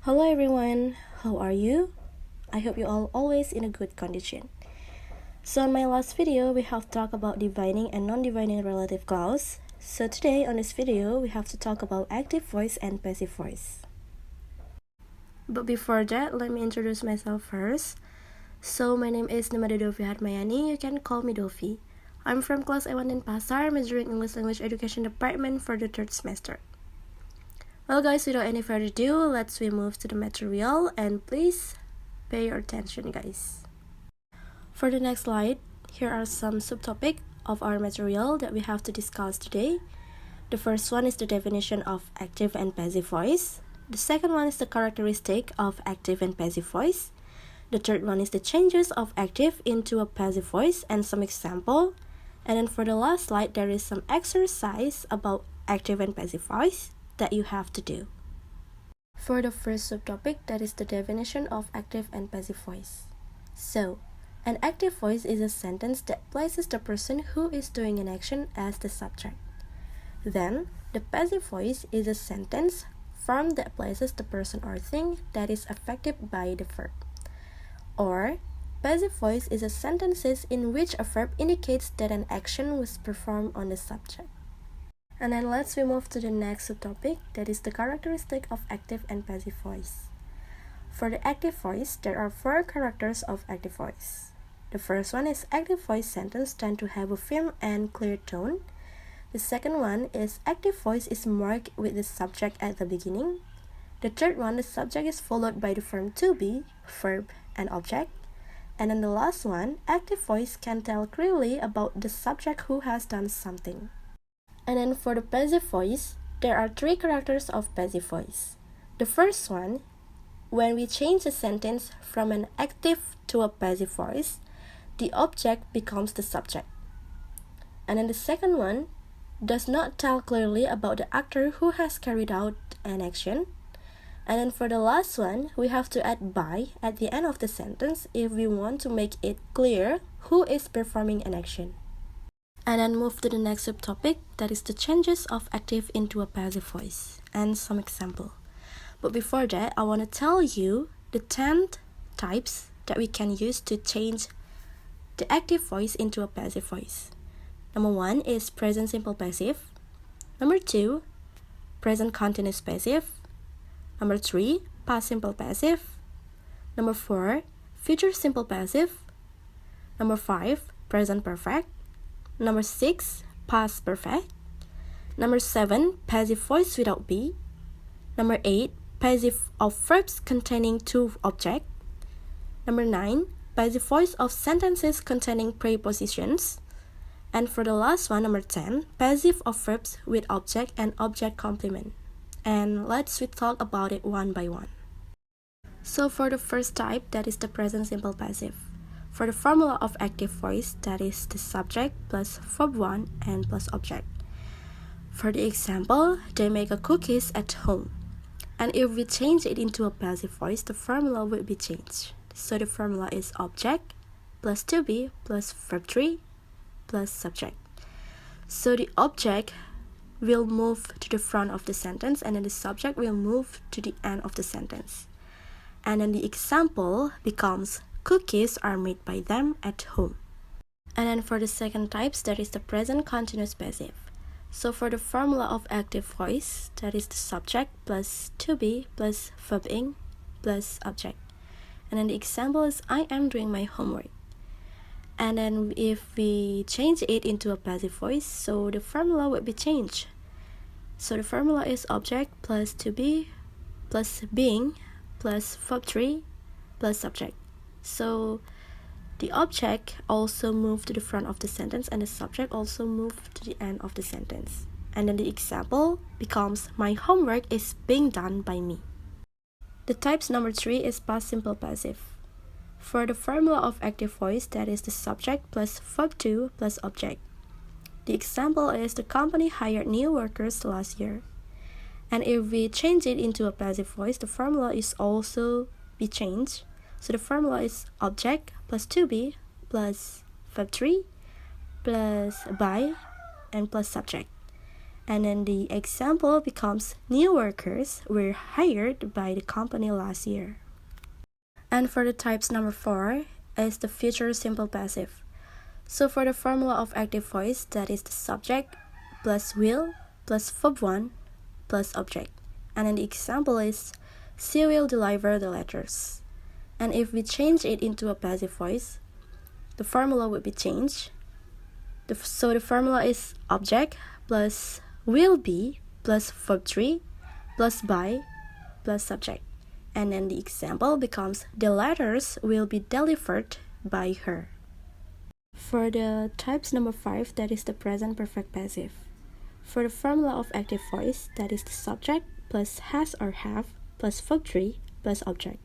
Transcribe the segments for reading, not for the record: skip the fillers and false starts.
Hello everyone, how are you? I hope you all always in a good condition. So in my last video, we have talked about defining and non-defining relative clause. So today on this video, we have to talk about active voice and passive voice. But before that, let me introduce myself first. So my name is Dofi Harma Yani, you can call me Dofi. I'm from class A1 in Pasar, majoring English Language Education Department for the 3rd semester. Well guys, without any further ado, let's move to the material and please pay your attention guys. For the next slide, here are some subtopics of our material that we have to discuss today. The first one is the definition of active and passive voice. The second one is the characteristic of active and passive voice. The third one is the changes of active into a passive voice and some example. And then for the last slide, there is some exercise about active and passive voice that you have to do. For the first subtopic, that is the definition of active and passive voice. So, an active voice is a sentence that places the person who is doing an action as the subject. Then, the passive voice is a sentence form that places the person or thing that is affected by the verb. Or, passive voice is a sentence in which a verb indicates that an action was performed on the subject. And then let's move to the next subtopic, that is the characteristic of active and passive voice. For the active voice, there are 4 characters of active voice. The first one is active voice sentence tend to have a firm and clear tone. The second one is active voice is marked with the subject at the beginning. The third one, the subject is followed by the form to be, verb, and object. And then the last one, active voice can tell clearly about the subject who has done something. And then for the passive voice, there are 3 characters of passive voice. The first one, when we change a sentence from an active to a passive voice, the object becomes the subject. And then the second one, does not tell clearly about the actor who has carried out an action. And then for the last one, we have to add by at the end of the sentence if we want to make it clear who is performing an action. And then move to the next subtopic, that is the changes of active into a passive voice, and some example. But before that, I want to tell you the 10 types that we can use to change the active voice into a passive voice. Number 1 is present simple passive. Number 2, present continuous passive. Number 3, past simple passive. Number 4, future simple passive. Number 5, present perfect. Number 6, past perfect. Number 7, passive voice without be. Number 8, passive of verbs containing 2 objects. Number 9, passive voice of sentences containing prepositions. And for the last one, number 10, passive of verbs with object and object complement. And let's talk about it one by one. So for the first type, that is the present simple passive. For the formula of active voice, that is the subject plus verb 1 and plus object. For the example, they make a cookies at home. And if we change it into a passive voice, the formula will be changed. So the formula is object plus to be plus verb 3 plus subject. So the object will move to the front of the sentence and then the subject will move to the end of the sentence. And then the example becomes cookies are made by them at home. And then for the second types, that is the present continuous passive. So for the formula of active voice, that is the subject plus to be plus verb ing plus object. And then the example is I am doing my homework. And then if we change it into a passive voice, so the formula will be changed. So the formula is object plus to be plus being plus verb 3 plus subject. So the object also moved to the front of the sentence and the subject also moved to the end of the sentence. And then the example becomes my homework is being done by me. The types number 3 is past simple passive. For the formula of active voice, that is the subject plus verb 2 plus object. The example is the company hired new workers last year. And if we change it into a passive voice, the formula is also be changed. So the formula is object plus to be plus verb 3 plus by and plus subject. And then the example becomes new workers were hired by the company last year. And for the types number 4 is the future simple passive. So for the formula of active voice, that is the subject plus will plus verb1 plus object. And then the example is she will deliver the letters. And if we change it into a passive voice, the formula would be changed. So the formula is object plus will be plus verb3 plus by plus subject. And then the example becomes the letters will be delivered by her. For the types number 5, that is the present perfect passive. For the formula of active voice, that is the subject plus has or have plus verb3 plus object.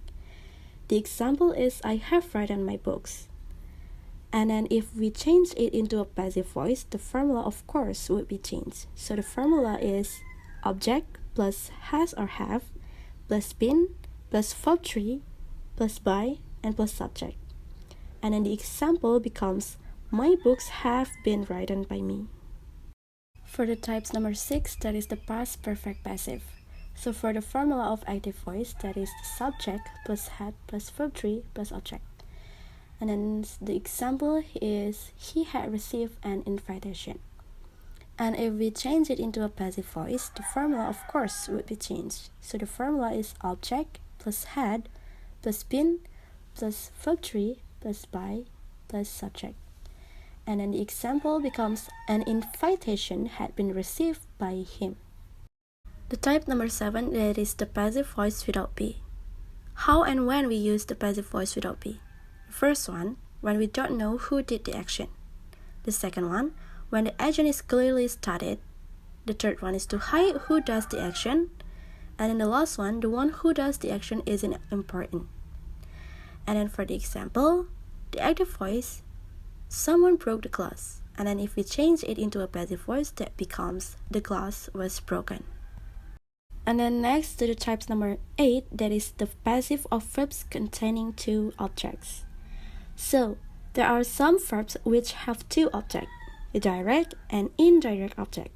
The example is I have read in my books. And then if we change it into a passive voice, the formula of course would be changed. So the formula is object plus has or have plus been plus verb3 plus by and plus subject. And then the example becomes my books have been written by me. For the types number 6, that is the past perfect passive. So for the formula of active voice, that is the subject plus had plus verb3 plus object. And then the example is he had received an invitation. And if we change it into a passive voice, the formula of course would be changed. So the formula is object plus had plus been plus verb3 plus by plus subject. And then the example becomes an invitation had been received by him. The type number 7, that is the passive voice without be. How and when we use the passive voice without be? The first one, when we don't know who did the action. The second one, when the action is clearly stated. The third one is to hide who does the action. And then the last one, the one who does the action isn't important. And then for the example, the active voice, someone broke the glass. And then if we change it into a passive voice, that becomes the glass was broken. And then next to the types number 8, that is the passive of verbs containing two objects. So there are some verbs which have two objects, a direct and indirect object.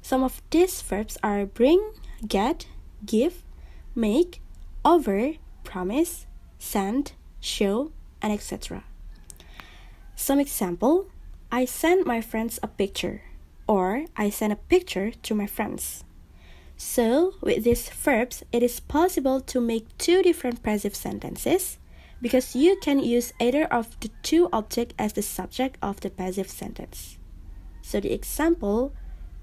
Some of these verbs are bring, get, give, make, offer, promise, send, show, and etc. Some example, I sent my friends a picture, or I sent a picture to my friends. So with these verbs, it is possible to make two different passive sentences because you can use either of the two objects as the subject of the passive sentence. So the example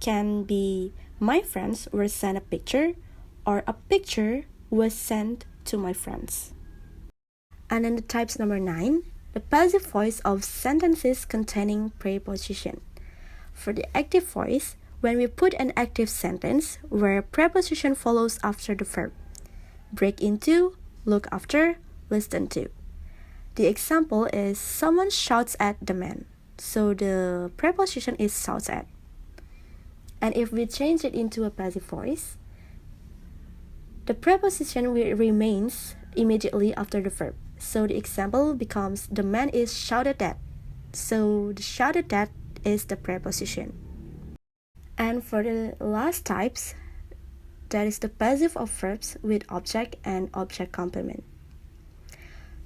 can be my friends were sent a picture or a picture was sent to my friends. And then the types number 9, the passive voice of sentences containing preposition. For the active voice, when we put an active sentence where preposition follows after the verb, break into, look after, listen to. The example is someone shouts at the man. So the preposition is shouts at. And if we change it into a passive voice, the preposition remains immediately after the verb. So the example becomes the man is shouted at. So the shouted at is the preposition. And for the last types, that is the passive of verbs with object and object complement.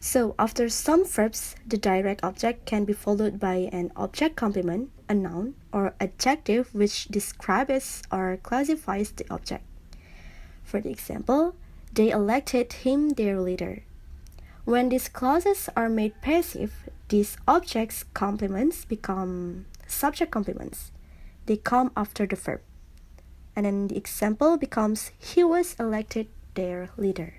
So after some verbs, the direct object can be followed by an object complement, a noun, or adjective which describes or classifies the object. For the example, they elected him their leader. When these clauses are made passive, these objects complements become subject complements. They come after the verb. And then the example becomes he was elected their leader.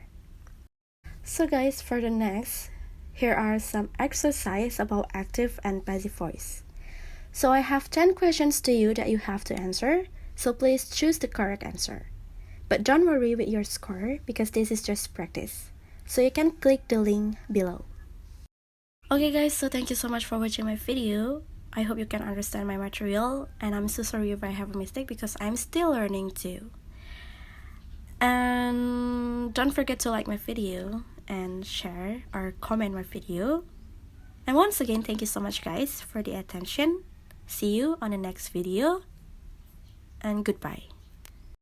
So guys, for the next, here are some exercises about active and passive voice. So I have 10 questions to you that you have to answer. So please choose the correct answer. But don't worry with your score because this is just practice. So you can click the link below. Okay guys, so thank you so much for watching my video. I hope you can understand my material, and I'm so sorry if I have a mistake because I'm still learning too. And don't forget to like my video and share or comment my video. And once again, thank you so much guys for the attention. See you on the next video. and goodbye.